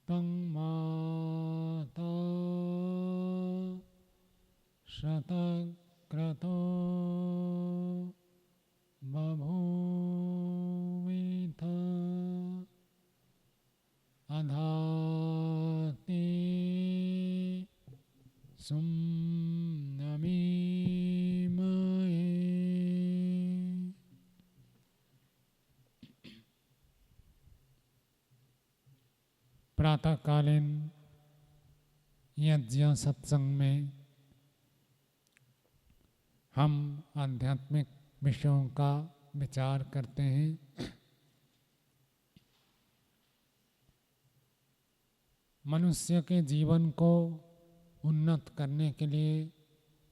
तं माता शतक्रतो बभूविथ अधाति सुम्नमीमहे। प्रातःकालीन यज्ञ सत्संग में हम आध्यात्मिक विषयों का विचार करते हैं। मनुष्य के जीवन को उन्नत करने के लिए,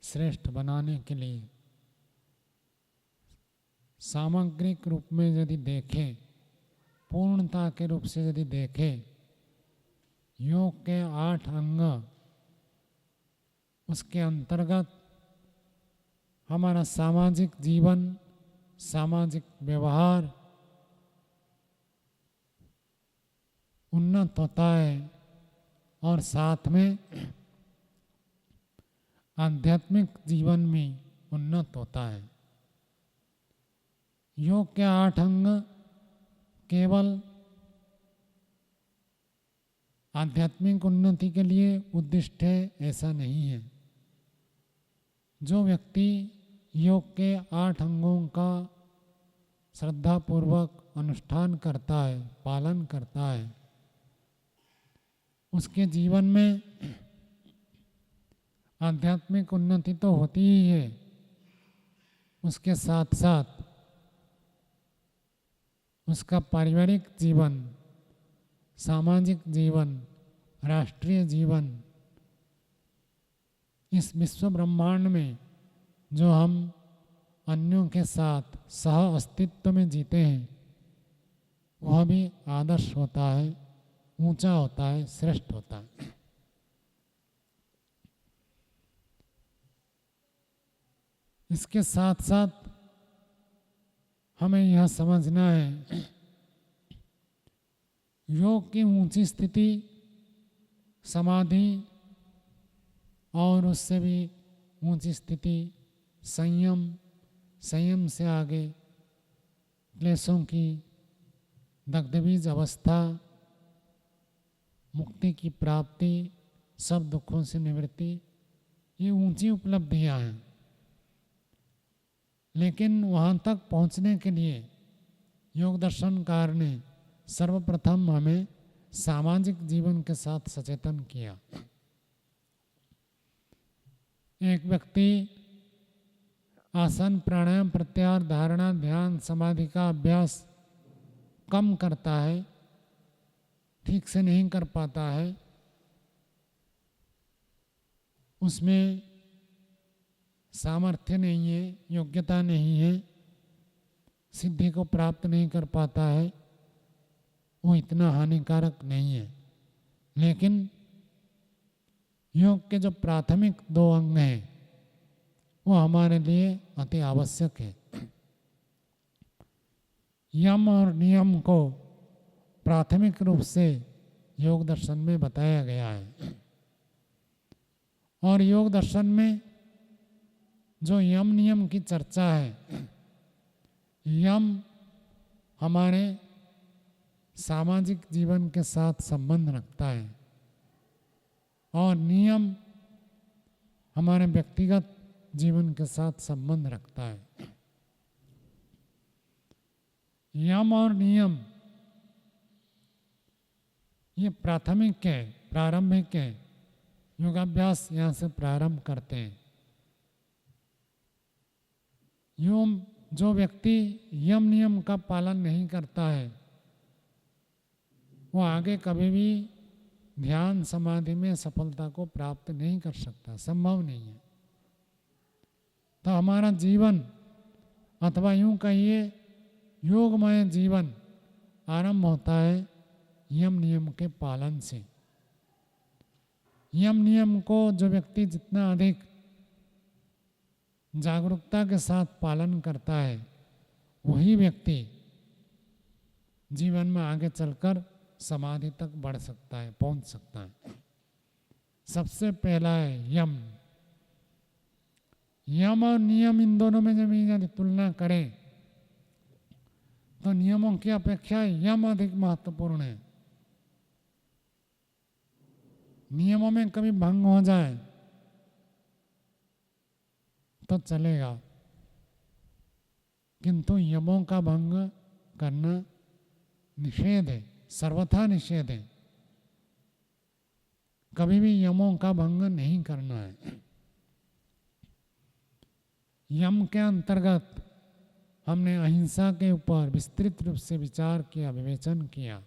श्रेष्ठ बनाने के लिए सामग्रिक रूप में यदि देखें, पूर्णता के रूप से यदि देखें, योग के 8 अंग, उसके अंतर्गत हमारा सामाजिक जीवन, सामाजिक व्यवहार उन्नत होता है और साथ में आध्यात्मिक जीवन में उन्नत होता है। योग के 8 अंग केवल आध्यात्मिक उन्नति के लिए उद्दिष्ट है, ऐसा नहीं है। जो व्यक्ति योग के 8 अंगों का श्रद्धापूर्वक अनुष्ठान करता है, पालन करता है, उसके जीवन में आध्यात्मिक उन्नति तो होती ही है, उसके साथ साथ उसका पारिवारिक जीवन, सामाजिक जीवन, राष्ट्रीय जीवन, इस विश्व ब्रह्मांड में जो हम अन्यों के साथ सह अस्तित्व में जीते हैं, वह भी आदर्श होता है, ऊंचा होता है, श्रेष्ठ होता है। इसके साथ साथ हमें यह समझना है, योग की ऊंची स्थिति समाधि और उससे भी ऊंची स्थिति संयम, संयम से आगे क्लेशों की दग्धबीज अवस्था, मुक्ति की प्राप्ति, सब दुखों से निवृत्ति, ये ऊंची उपलब्धियां हैं। लेकिन वहाँ तक पहुँचने के लिए योग दर्शनकार ने सर्वप्रथम हमें सामाजिक जीवन के साथ सचेतन किया। एक व्यक्ति आसन, प्राणायाम, प्रत्याहार, धारणा, ध्यान, समाधि का अभ्यास कम करता है, ठीक से नहीं कर पाता है, उसमें सामर्थ्य नहीं है, योग्यता नहीं है, सिद्धि को प्राप्त नहीं कर पाता है, वो इतना हानिकारक नहीं है। लेकिन योग के जो प्राथमिक 2 अंग हैं, वो हमारे लिए अति आवश्यक है। यम और नियम को प्राथमिक रूप से योग दर्शन में बताया गया है। और योग दर्शन में जो यम नियम की चर्चा है, यम हमारे सामाजिक जीवन के साथ संबंध रखता है और नियम हमारे व्यक्तिगत जीवन के साथ संबंध रखता है। यम और नियम ये प्राथमिक है, प्रारंभिक है। योगाभ्यास यहाँ से प्रारंभ करते हैं। जो व्यक्ति यम नियम का पालन नहीं करता है, वो आगे कभी भी ध्यान समाधि में सफलता को प्राप्त नहीं कर सकता, संभव नहीं है। तो हमारा जीवन, अथवा यूं कहिए योगमय जीवन आरंभ होता है यम नियम के पालन से। यम नियम को जो व्यक्ति जितना अधिक जागरूकता के साथ पालन करता है, वही व्यक्ति जीवन में आगे चलकर समाधि तक बढ़ सकता है, पहुंच सकता है। सबसे पहला है यम। यम और नियम, इन दोनों में जब यदि तुलना करें तो नियमों की अपेक्षा यम अधिक महत्वपूर्ण है। नियमों में कभी भंग हो जाए तो चलेगा, किंतु यमों का भंग करना निषेध है, सर्वथा निषेध है। कभी भी यमों का भंग नहीं करना है। यम के अंतर्गत हमने अहिंसा के ऊपर विस्तृत रूप से विचार किया, विवेचन किया।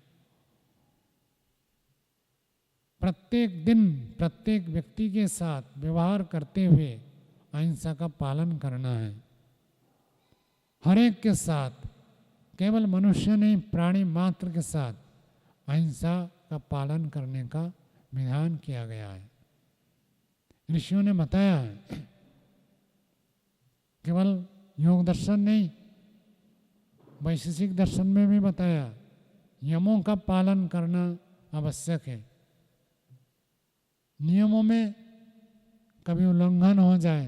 प्रत्येक दिन प्रत्येक व्यक्ति के साथ व्यवहार करते हुए अहिंसा का पालन करना है। हर एक के साथ, केवल मनुष्य नहीं, प्राणी मात्र के साथ अहिंसा का पालन करने का विधान किया गया है। ऋषियों ने बताया है, केवल योग दर्शन नहीं, वैशेषिक दर्शन में भी बताया, यमों का पालन करना आवश्यक है। नियमों में कभी उल्लंघन हो जाए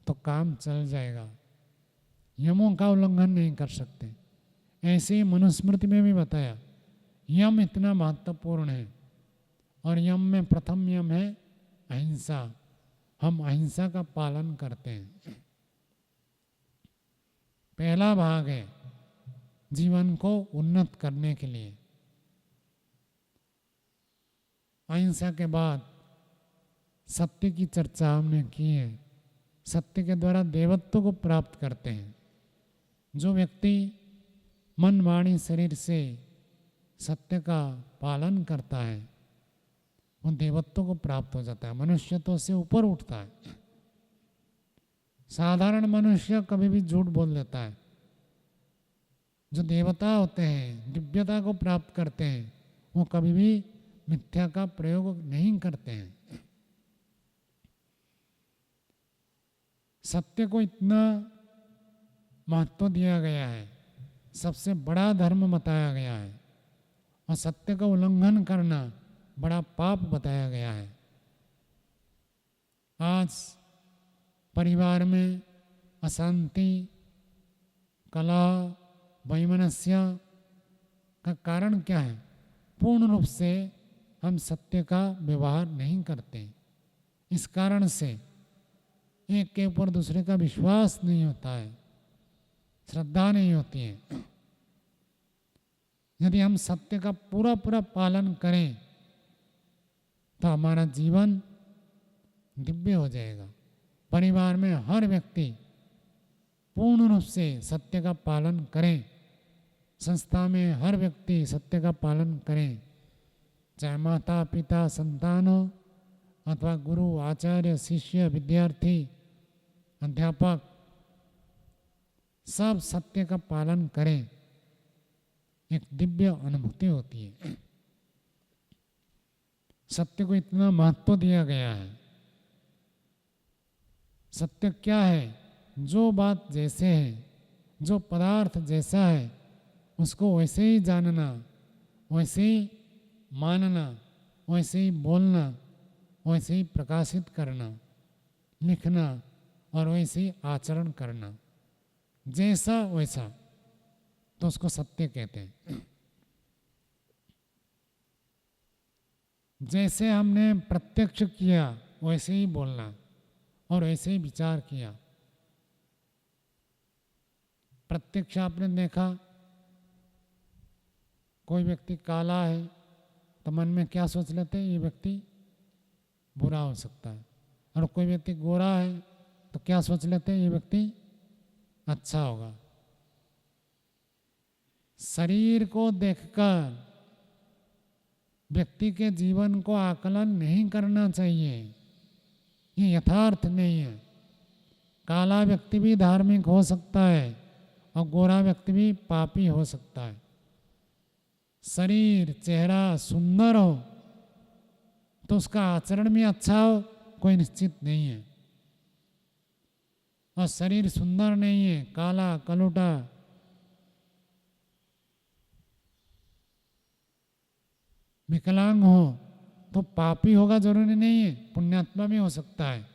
तो काम चल जाएगा, यमों का उल्लंघन नहीं कर सकते। ऐसे ही मनुस्मृति में भी बताया, यम इतना महत्वपूर्ण है। और यम में प्रथम यम है अहिंसा। हम अहिंसा का पालन करते हैं। पहला भाग है जीवन को उन्नत करने के लिए। अहिंसा के बाद सत्य की चर्चा हमने की है। सत्य के द्वारा देवत्व को प्राप्त करते हैं। जो व्यक्ति मन, वाणी, शरीर से सत्य का पालन करता है वो देवत्व को प्राप्त हो जाता है, मनुष्यत्व से ऊपर उठता है। साधारण मनुष्य कभी भी झूठ बोल देता है। जो देवता होते हैं, दिव्यता को प्राप्त करते हैं, वो कभी भी मिथ्या का प्रयोग नहीं करते हैं। सत्य को इतना महत्व दिया गया है, सबसे बड़ा धर्म बताया गया है, और सत्य का उल्लंघन करना बड़ा पाप बताया गया है। आज परिवार में अशांति, कलह, वैमनस्य का कारण क्या है? पूर्ण रूप से हम सत्य का व्यवहार नहीं करते। इस कारण से एक के ऊपर दूसरे का विश्वास नहीं होता है, श्रद्धा नहीं होती है। यदि हम सत्य का पूरा पूरा पालन करें तो हमारा जीवन दिव्य हो जाएगा। परिवार में हर व्यक्ति पूर्ण रूप से सत्य का पालन करें, संस्था में हर व्यक्ति सत्य का पालन करें, चाहे माता पिता संतान हो अथवा गुरु आचार्य शिष्य विद्यार्थी अध्यापक, सब सत्य का पालन करें, एक दिव्य अनुभूति होती है। सत्य को इतना महत्व दिया गया है। सत्य क्या है? जो बात जैसे है, जो पदार्थ जैसा है, उसको वैसे ही जानना, वैसे ही मानना, वैसे ही बोलना, वैसे ही प्रकाशित करना, लिखना और वैसे ही आचरण करना, जैसा वैसा, तो उसको सत्य कहते हैं। जैसे हमने प्रत्यक्ष किया वैसे ही बोलना और वैसे ही विचार किया। प्रत्यक्ष आपने देखा, कोई व्यक्ति काला है तो मन में क्या सोच लेते हैं? ये व्यक्ति बुरा हो सकता है। और कोई व्यक्ति गोरा है तो क्या सोच लेते हैं? ये व्यक्ति अच्छा होगा। शरीर को देखकर व्यक्ति के जीवन को आकलन नहीं करना चाहिए, ये यथार्थ नहीं है। काला व्यक्ति भी धार्मिक हो सकता है और गोरा व्यक्ति भी पापी हो सकता है। शरीर, चेहरा सुंदर हो तो उसका आचरण भी अच्छा हो, कोई निश्चित नहीं है। और शरीर सुंदर नहीं है, काला कलूटा, विकलांग हो तो पापी होगा जरूरी नहीं है, पुण्यात्मा भी हो सकता है,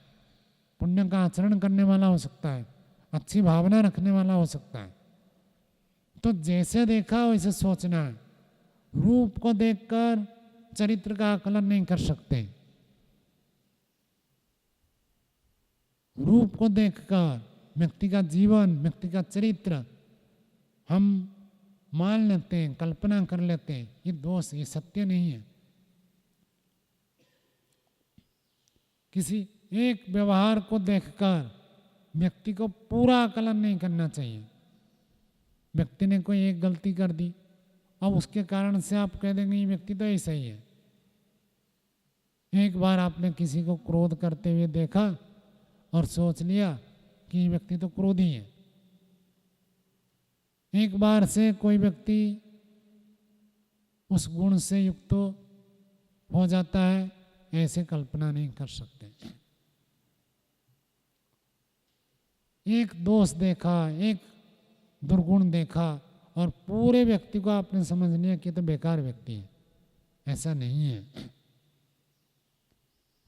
पुण्य का आचरण करने वाला हो सकता है, अच्छी भावना रखने वाला हो सकता है। तो जैसे देखा वैसे सोचना है। रूप को देखकर चरित्र का आकलन नहीं कर सकते। रूप को देखकर व्यक्ति का जीवन, व्यक्ति का चरित्र हम मान लेते हैं, कल्पना कर लेते हैं, ये दोष, ये सत्य नहीं है। किसी एक व्यवहार को देखकर व्यक्ति को पूरा आकलन नहीं करना चाहिए। व्यक्ति ने कोई एक गलती कर दी, अब उसके कारण से आप कह देंगे ये व्यक्ति तो ऐसा ही है। एक बार आपने किसी को क्रोध करते हुए देखा और सोच लिया कि ये व्यक्ति तो क्रोधी है। एक बार से कोई व्यक्ति उस गुण से युक्त हो जाता है, ऐसे कल्पना नहीं कर सकते। एक दोष देखा, एक दुर्गुण देखा और पूरे व्यक्ति को आपने समझ लिया कि तो बेकार व्यक्ति है, ऐसा नहीं है।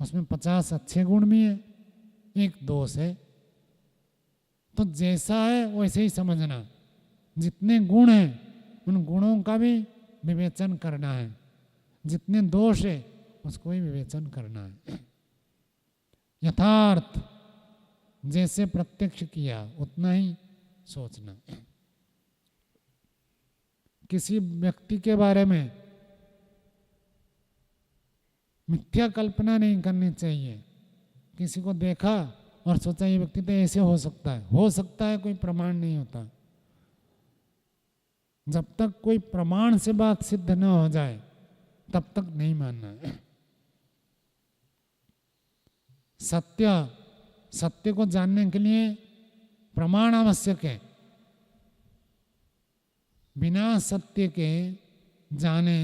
उसमें 50 अच्छे गुण भी है, एक दोष है। तो जैसा है वैसे ही समझना। जितने गुण हैं उन गुणों का भी विवेचन करना है, जितने दोष है उसको भी विवेचन करना है। यथार्थ जैसे प्रत्यक्ष किया उतना ही सोचना। किसी व्यक्ति के बारे में मिथ्या कल्पना नहीं करनी चाहिए। किसी को देखा और सोचा ये व्यक्ति तो ऐसे हो सकता है, कोई प्रमाण नहीं होता। जब तक कोई प्रमाण से बात सिद्ध न हो जाए तब तक नहीं मानना है। सत्य को जानने के लिए प्रमाण आवश्यक है। बिना सत्य के जाने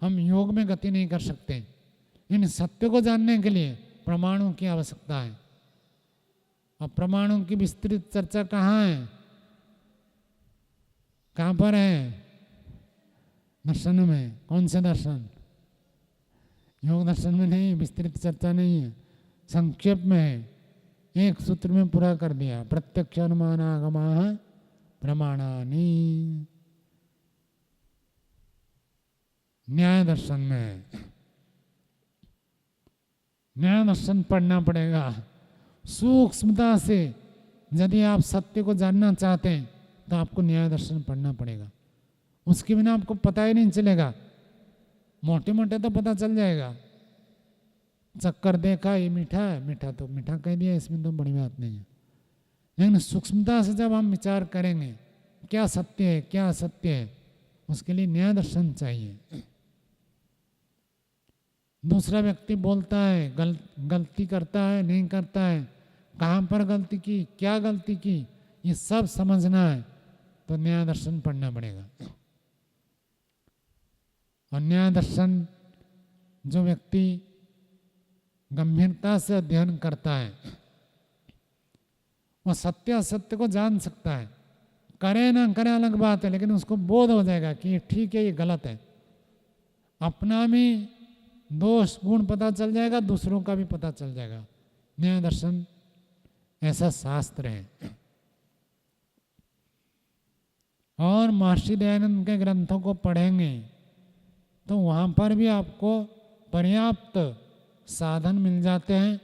हम योग में गति नहीं कर सकते। इन सत्य को जानने के लिए प्रमाणों की आवश्यकता है। अब प्रमाणों की विस्तृत चर्चा कहाँ है, कहाँ पर है? दर्शन में। कौन से दर्शन? योग दर्शन में नहीं, विस्तृत चर्चा नहीं है, संक्षेप में है। एक सूत्र में पूरा कर दिया, प्रत्यक्ष अनुमानागमाः प्रमाणानि। न्याय दर्शन में न्याय दर्शन पढ़ना पड़ेगा सूक्ष्मता से। यदि आप सत्य को जानना चाहते हैं तो आपको न्याय दर्शन पढ़ना पड़ेगा। उसके बिना आपको पता ही नहीं चलेगा। मोटे मोटे तो पता चल जाएगा, चक्कर देखा ये मीठा है, मीठा तो मीठा कह दिया, इसमें तो बड़ी बात नहीं है। लेकिन सूक्ष्मता से जब हम विचार करेंगे क्या सत्य है क्या असत्य है, उसके लिए न्याय दर्शन चाहिए। दूसरा व्यक्ति बोलता है, गलती करता है नहीं करता है, कहाँ पर गलती की, क्या गलती की, ये सब समझना है तो न्याय दर्शन पढ़ना पड़ेगा। और न्याय दर्शन जो व्यक्ति गंभीरता से अध्ययन करता है वो सत्य असत्य को जान सकता है। करे ना करे अलग बात है, लेकिन उसको बोध हो जाएगा कि ये ठीक है ये गलत है। अपना भी दोष गुण पता चल जाएगा, दूसरों का भी पता चल जाएगा। न्याय दर्शन ऐसा शास्त्र है। और महर्षि दयानंद के ग्रंथों को पढ़ेंगे तो वहाँ पर भी आपको पर्याप्त साधन मिल जाते हैं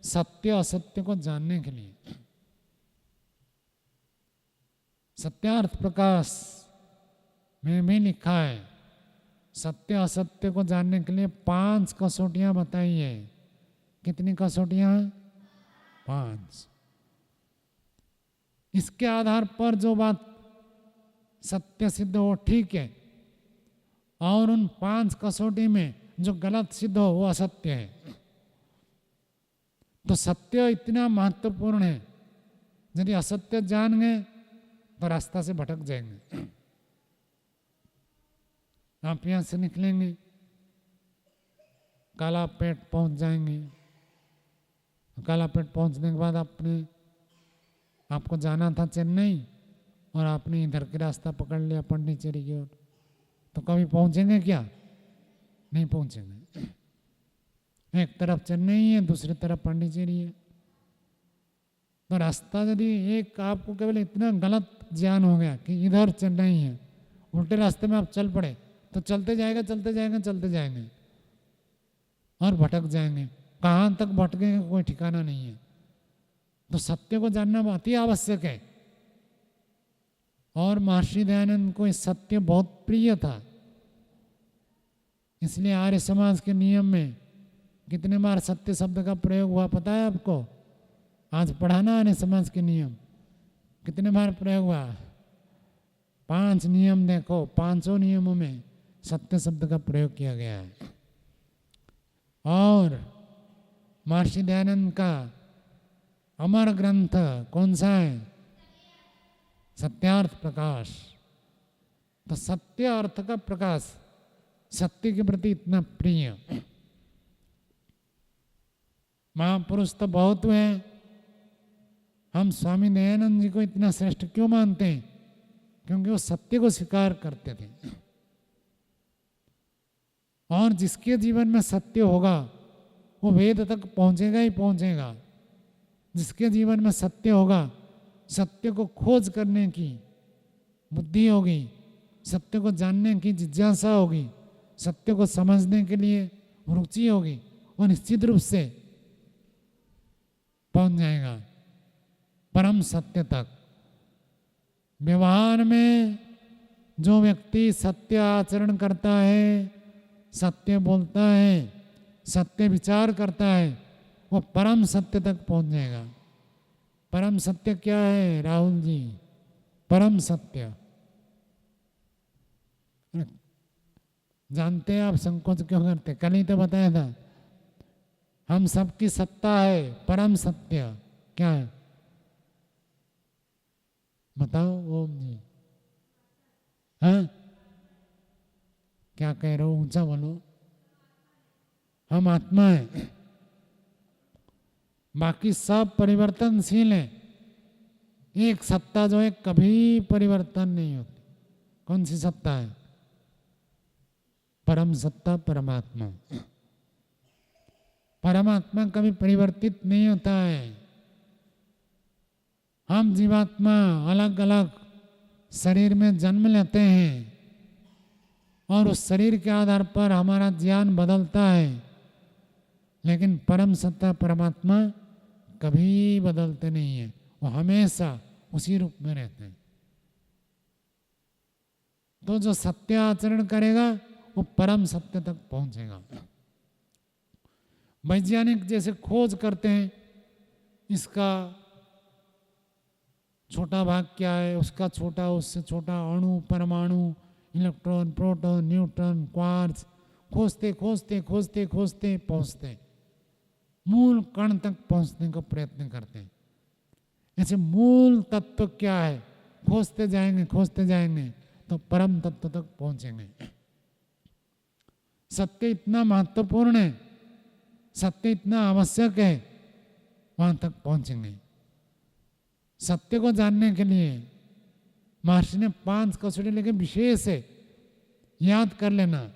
सत्य असत्य को जानने के लिए। सत्यार्थ प्रकाश में भी लिखा है सत्य असत्य को जानने के लिए 5 कसौटियां बताई है। कितनी कसौटियां? 5। इसके आधार पर जो बात सत्य सिद्ध हो ठीक है, और उन 5 कसौटी में जो गलत सिद्ध हो वो असत्य है। तो सत्य इतना महत्वपूर्ण है, यदि असत्य जान गए तो रास्ता से भटक जाएंगे। आप यहाँ से निकलेंगे, काला पेट पहुंच जाएंगे। काला पेट पहुंचने के बाद आपको जाना था चेन्नई और आपने इधर के रास्ता पकड़ लिया पांडिचेरी की ओर, तो कभी पहुंचेंगे क्या? नहीं पहुंचेंगे। एक तरफ चेन्नई है, दूसरी तरफ पांडिचेरी है। तो रास्ता यदि एक आपको केवल इतना गलत ज्ञान हो गया कि इधर चेन्नई है, उल्टे रास्ते में आप चल पड़े तो चलते जाएगा चलते जाएंगे चलते जाएंगे और भटक जाएंगे। कहाँ तक भटकेंगे कोई ठिकाना नहीं है। तो सत्य को जानना अति आवश्यक है। और महर्षि दयानंद को इस सत्य बहुत प्रिय था, इसलिए आर्य समाज के नियम में कितने बार सत्य शब्द का प्रयोग हुआ पता है आपको? आज पढ़ाना आर्य समाज के नियम कितने बार प्रयोग हुआ? 5 नियम देखो, 500 नियमों में सत्य शब्द का प्रयोग किया गया है। और महर्षि दयानंद का अमर ग्रंथ कौन सा है? सत्यार्थ प्रकाश। तो सत्य अर्थ का प्रकाश, सत्य के प्रति इतना प्रिय। महापुरुष तो बहुत हुए, हम स्वामी दयानंद जी को इतना श्रेष्ठ क्यों मानते हैं? क्योंकि वो सत्य को स्वीकार करते थे। और जिसके जीवन में सत्य होगा वो वेद तक पहुंचेगा ही पहुंचेगा। जिसके जीवन में सत्य होगा, सत्य को खोज करने की बुद्धि होगी, सत्य को जानने की जिज्ञासा होगी, सत्य को समझने के लिए रुचि होगी, वो निश्चित रूप से पहुंच जाएगा परम सत्य तक। व्यवहार में जो व्यक्ति सत्य आचरण करता है, सत्य बोलता है, सत्य विचार करता है, वो परम सत्य तक पहुंच जाएगा। परम सत्य क्या है राहुल जी? परम सत्य जानते हैं आप? संकोच क्यों करते? कल ही तो बताया था, हम सबकी सत्ता है परम सत्य। क्या है बताओ ओम जी? हाँ, क्या कह रहे हो? ऊंचा बोलो। हम आत्मा है, बाकी सब परिवर्तनशील है। एक सत्ता जो है कभी परिवर्तन नहीं होती। कौन सी सत्ता है? परम सत्ता, परमात्मा। परमात्मा कभी परिवर्तित नहीं होता है। हम जीवात्मा अलग अलग शरीर में जन्म लेते हैं और उस शरीर के आधार पर हमारा ज्ञान बदलता है, लेकिन परम सत्ता परमात्मा कभी बदलते नहीं है। वो हमेशा उसी रूप में रहते हैं। तो जो सत्य आचरण करेगा वो परम सत्य तक पहुंचेगा। वैज्ञानिक जैसे खोज करते हैं, इसका छोटा भाग क्या है, उसका छोटा, उससे छोटा अणु, परमाणु, इलेक्ट्रॉन, प्रोटॉन, न्यूट्रॉन, क्वार्ट्ज, खोजते खोजते खोजते खोजते पहुंचते मूल कण तक पहुंचने का प्रयत्न करते हैं। ऐसे मूल तत्व क्या है, खोजते जाएंगे तो परम तत्व तक पहुंचेंगे। सत्य इतना महत्वपूर्ण है, सत्य इतना आवश्यक है, वहां तक पहुंचेंगे। सत्य को जानने के लिए महर्षि ने 5 कसौटी लेके विशेष है, याद कर लेना,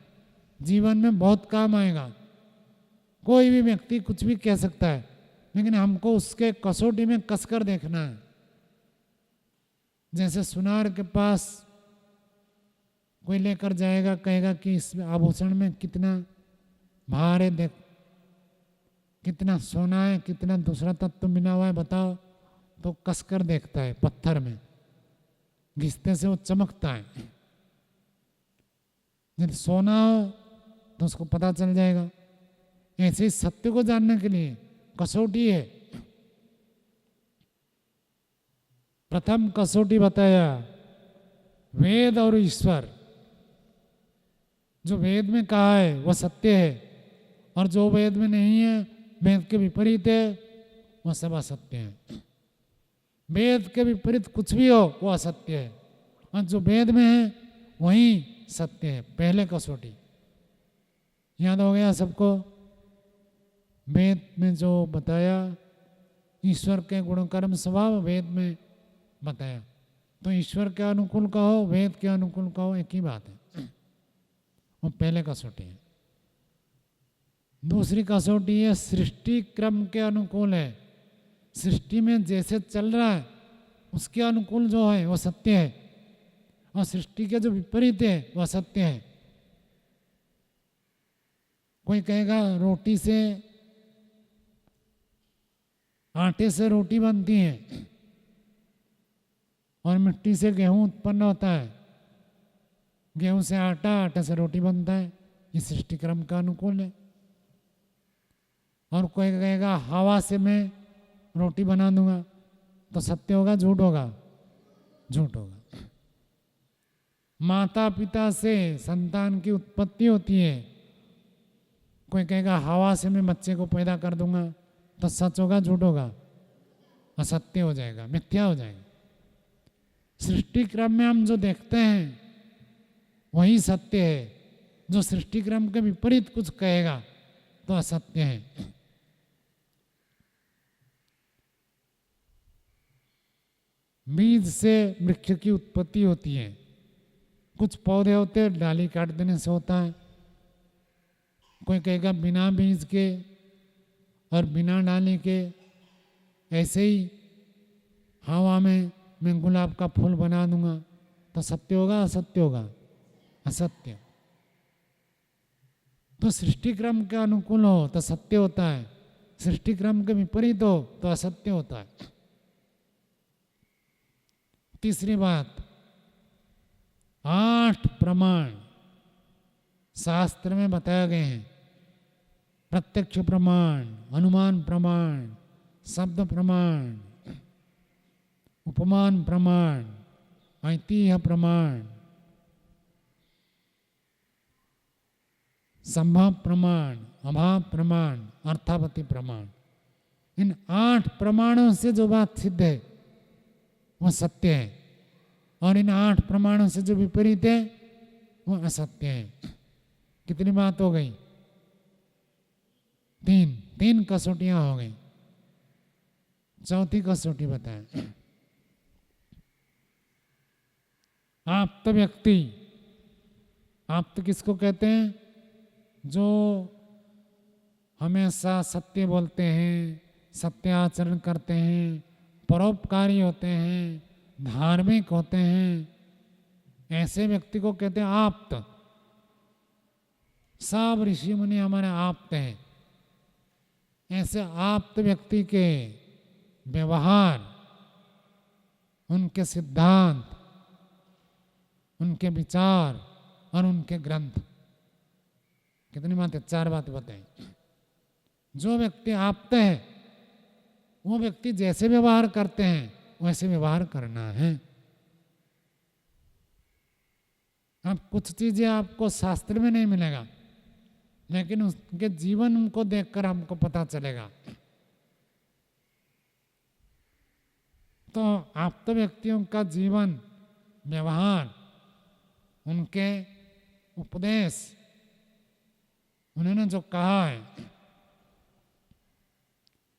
जीवन में बहुत काम आएगा। कोई भी व्यक्ति कुछ भी कह सकता है, लेकिन हमको उसके कसौटी में कसकर देखना है। जैसे सुनार के पास कोई लेकर जाएगा, कहेगा कि इस आभूषण में कितना भार है, देख कितना सोना है, कितना दूसरा तत्व मिला हुआ है, बताओ। तो कसकर देखता है, पत्थर में घिसते से वो चमकता है। यदि सोना हो तो उसको पता चल जाएगा। ऐसे ही सत्य को जानने के लिए कसौटी है। प्रथम कसौटी बताया वेद और ईश्वर। जो वेद में कहा है वो सत्य है, और जो वेद में नहीं है, वेद के विपरीत है, वो सब असत्य है। वेद के विपरीत कुछ भी हो वो असत्य है, और जो वेद में है वही सत्य है। पहले कसौटी याद हो गया सबको? वेद में जो बताया ईश्वर के गुण कर्म स्वभाव वेद में बताया, तो ईश्वर के अनुकूल कहो, वेद के अनुकूल कहो, एक ही बात है। वो पहले कसौटी है। दूसरी कसौटी है सृष्टि क्रम के अनुकूल है, सृष्टि में जैसे चल रहा है उसके अनुकूल जो है वो सत्य है, और सृष्टि के जो विपरीत है वो असत्य है। कोई कहेगा रोटी से, आटे से रोटी बनती है और मिट्टी से गेहूं उत्पन्न होता है, गेहूं से आटा, आटे से रोटी बनता है, ये सृष्टि क्रम का अनुकूल है। और कोई कहेगा हवा से मैं रोटी बना दूंगा, तो सत्य होगा झूठ होगा? झूठ होगा। माता पिता से संतान की उत्पत्ति होती है, कोई कहेगा हवा से मैं बच्चे को पैदा कर दूंगा, तो सच होगा झूठ होगा? असत्य हो जाएगा, मिथ्या हो जाएगा। सृष्टि क्रम में हम जो देखते हैं वही सत्य है, जो सृष्टि क्रम के विपरीत कुछ कहेगा तो असत्य है। बीज से वृक्ष की उत्पत्ति होती है, कुछ पौधे होते हैं डाली काट देने से होता है। कोई कहेगा बिना बीज के और बिना डाली के ऐसे ही हवा में मैं गुलाब का फूल बना दूंगा, तो सत्य होगा असत्य होगा? असत्य। तो सृष्टि क्रम के अनुकूल हो तो सत्य होता है, सृष्टि क्रम के विपरीत हो तो असत्य होता है। तीसरी बात, 8 प्रमाण शास्त्र में बताए गए हैं। प्रत्यक्ष प्रमाण, अनुमान प्रमाण, शब्द प्रमाण, उपमान प्रमाण, ऐतिह्य प्रमाण, संभव प्रमाण, अभाव प्रमाण, अर्थापत्ति प्रमाण। इन 8 प्रमाणों से जो बात सिद्ध है वो सत्य है, और इन 8 प्रमाणों से जो विपरीत है वो असत्य है। कितनी बात हो गई? 3 कसौटियां हो गई। चौथी कसौटी बताएं। आप्त व्यक्ति, आप्त किसको कहते हैं? जो हमेशा सत्य बोलते हैं, सत्य आचरण करते हैं, परोपकारी होते हैं, धार्मिक होते हैं, ऐसे व्यक्ति को कहते हैं आप्त। सब ऋषि मुनि हमारे आप्त हैं। ऐसे आप्त व्यक्ति के व्यवहार, उनके सिद्धांत, उनके विचार और उनके ग्रंथ, कितनी बातें? 4 बातें बताएं। जो व्यक्ति आप्त है वो व्यक्ति जैसे व्यवहार करते हैं वैसे व्यवहार करना है। अब कुछ चीजें आपको शास्त्र में नहीं मिलेगा, लेकिन उसके जीवन को देखकर हमको पता चलेगा। तो आप्त व्यक्तियों का जीवन, व्यवहार, उनके उपदेश, उन्होंने जो कहा है।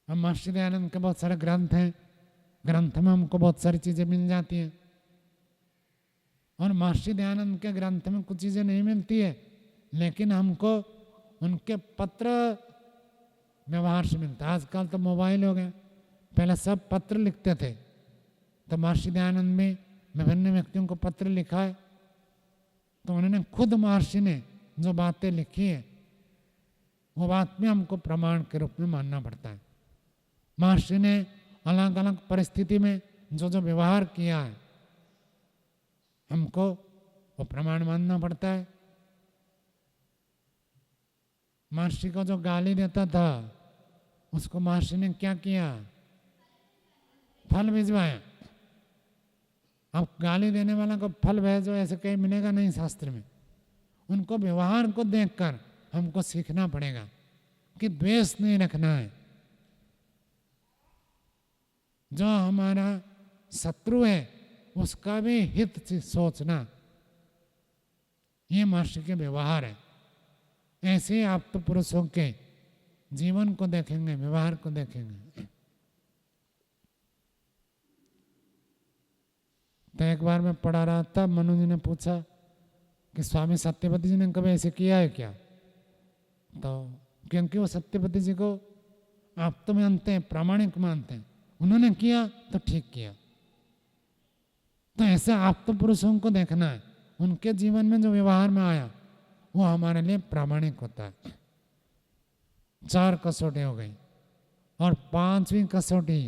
अब महर्षि दयानंद के बहुत सारे ग्रंथ हैं, ग्रंथ में हमको बहुत सारी चीजें मिल जाती हैं, और महर्षि दयानंद के ग्रंथ में कुछ चीजें नहीं मिलती है, लेकिन हमको उनके पत्र व्यवहार से मिलता है। आजकल तो मोबाइल हो गए, पहले सब पत्र लिखते थे, तो महर्षि दयानंद में विभिन्न व्यक्तियों को पत्र लिखा है, तो उन्होंने खुद महर्षि ने जो बातें लिखी है वो बात में हमको प्रमाण के रूप में मानना पड़ता है। महर्षि ने अलग अलग परिस्थिति में जो जो व्यवहार किया है हमको वो प्रमाण मानना पड़ता है। महर्षि को जो गाली देता था उसको महर्षि ने क्या किया? फल भिजवाया। अब गाली देने वाला को फल भेजो ऐसे कहीं मिलेगा नहीं शास्त्र में। उनको व्यवहार को देखकर हमको सीखना पड़ेगा कि द्वेष नहीं रखना है। जो हमारा शत्रु है उसका भी हित सोचना, ये महर्षि के व्यवहार है। ऐसे आप तो पुरुषों के जीवन को देखेंगे, व्यवहार को देखेंगे। तो एक बार मैं पढ़ा रहा था, मनु जी ने पूछा कि स्वामी सत्यवती जी ने कभी ऐसे किया है क्या? तो क्योंकि वो सत्यपति जी को आप तो मानते हैं, प्रामाणिक मानते हैं, उन्होंने किया तो ठीक किया। तो ऐसे आप तो पुरुषों को देखना है, उनके जीवन में जो व्यवहार में आया वो हमारे लिए प्रामाणिक होता है। 4 कसौटी हो गई और 5वीं कसौटी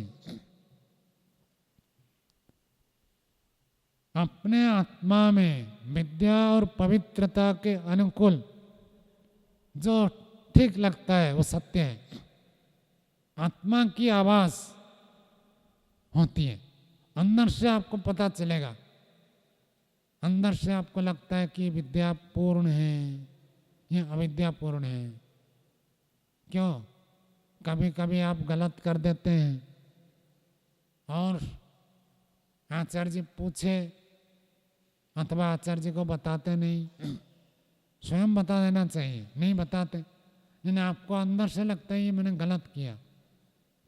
अपने आत्मा में विद्या और पवित्रता के अनुकूल जो ठीक लगता है वो सत्य है। आत्मा की आवाज होती है, अंदर से आपको पता चलेगा, अंदर से आपको लगता है कि विद्या पूर्ण है या अविद्या पूर्ण है। क्यों? कभी कभी आप गलत कर देते हैं और आचार्य जी पूछे अथवा आचार्य जी को बताते नहीं, स्वयं बता देना चाहिए, नहीं बताते, लेकिन आपको अंदर से लगता है ये मैंने गलत किया।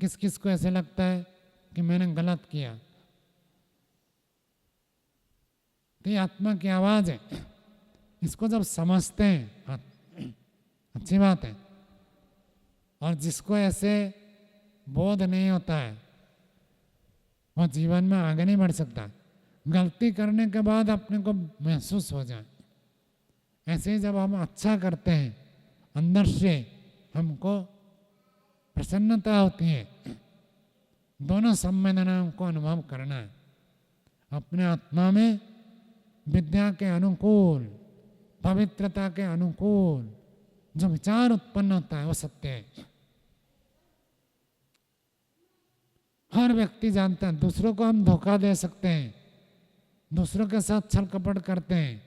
किस किस को ऐसे लगता है कि मैंने गलत किया? तो ये आत्मा की आवाज है, इसको जब समझते हैं अच्छी बात है। और जिसको ऐसे बोध नहीं होता है वो जीवन में आगे नहीं बढ़ सकता। गलती करने के बाद अपने को महसूस हो जाए। ऐसे ही जब हम अच्छा करते हैं अंदर से हमको प्रसन्नता होती है। दोनों संवेदनाओं को अनुभव करना है। अपने आत्मा में विद्या के अनुकूल, पवित्रता के अनुकूल जो विचार उत्पन्न होता है वो सत्य है। हर व्यक्ति जानता है दूसरों को हम धोखा दे सकते हैं, दूसरों के साथ छल कपट करते हैं,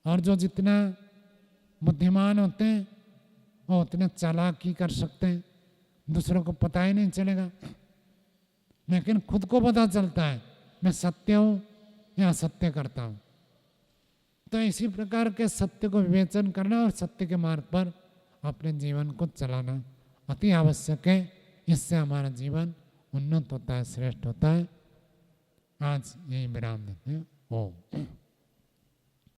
और जो जितना बुद्धिमान होते हैं वो उतने चालाकी कर सकते हैं, दूसरों को पता ही नहीं चलेगा। लेकिन खुद को पता चलता है मैं सत्य हूँ या असत्य करता हूँ। तो इसी प्रकार के सत्य को विवेचन करना और सत्य के मार्ग पर अपने जीवन को चलाना अति आवश्यक है। इससे हमारा जीवन उन्नत होता है, श्रेष्ठ होता है। आज यही विराम देते हैं। ओम।